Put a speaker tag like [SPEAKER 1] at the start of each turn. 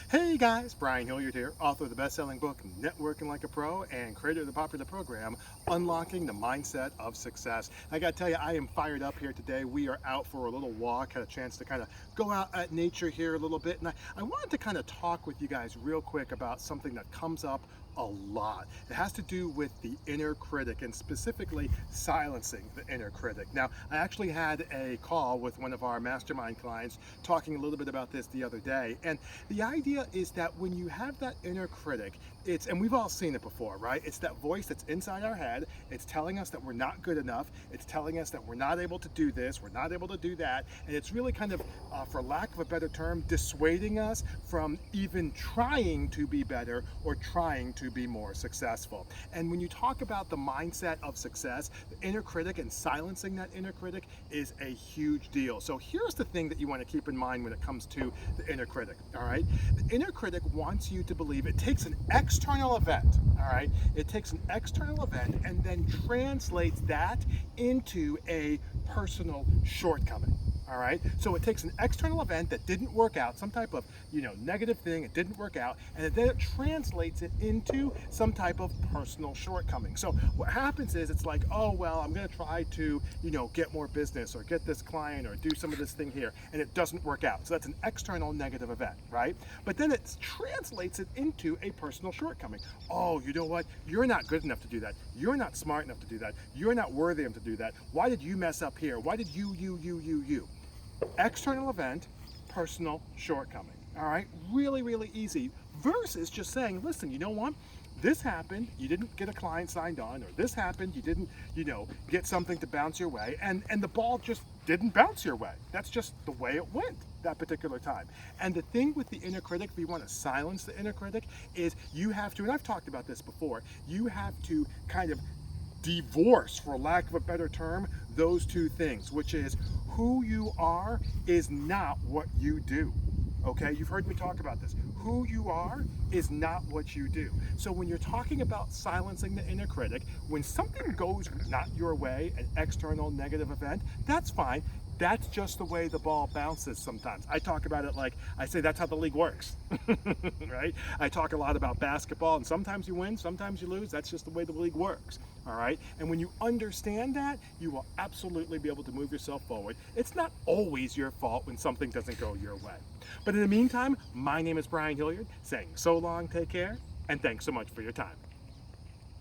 [SPEAKER 1] Hey guys, Brian Hilliard here, author of the best-selling book Networking Like a Pro and creator of the popular program Unlocking the Mindset of Success. I gotta tell you, I am fired up here today. We are out for a little walk, had a chance to kind of go out at nature here a little bit, and I wanted to kind of talk with you guys real quick about something that comes up a lot. It has to do with the inner critic and specifically silencing the inner critic. Now, I actually had a call with one of our mastermind clients talking a little bit about this the other day, and the idea is that when you have that inner critic, and we've all seen it before, right? It's that voice that's inside our head. It's telling us that we're not good enough. It's telling us that we're not able to do this, we're not able to do that. And it's really kind of, for lack of a better term, dissuading us from even trying to be better or trying to be more successful. And when you talk about the mindset of success, the inner critic and silencing that inner critic is a huge deal. So here's the thing that you want to keep in mind when it comes to the inner critic, all right? The inner critic wants you to believe it takes an external event, all right? It takes an external event and then translates that into a personal shortcoming. All right, so it takes an external event that didn't work out, some type of negative thing, it didn't work out, and then it translates it into some type of personal shortcoming. So what happens is it's like, oh well, I'm going to try to get more business or get this client or do some of this thing here, and it doesn't work out. So that's an external negative event, right? But then it translates it into a personal shortcoming. Oh, you know what? You're not good enough to do that. You're not smart enough to do that. You're not worthy enough to do that. Why did you mess up here? Why did you? External event, personal shortcoming. All right, really, really easy. Versus just saying, listen, you know what? This happened, you didn't get a client signed on, or this happened, you didn't, get something to bounce your way, and the ball just didn't bounce your way. That's just the way it went that particular time. And the thing with the inner critic, if you want to silence the inner critic, is you have to, and I've talked about this before, you have to kind of divorce, for lack of a better term, those two things, which is who you are is not what you do. Okay, you've heard me talk about this. Who you are is not what you do. So when you're talking about silencing the inner critic, when something goes not your way, an external negative event, that's fine. That's just the way the ball bounces sometimes. I talk about it like, I say that's how the league works, right? I talk a lot about basketball, and sometimes you win, sometimes you lose. That's just the way the league works, all right? And when you understand that, you will absolutely be able to move yourself forward. It's not always your fault when something doesn't go your way. But in the meantime, my name is Brian Hilliard, saying so long, take care, and thanks so much for your time.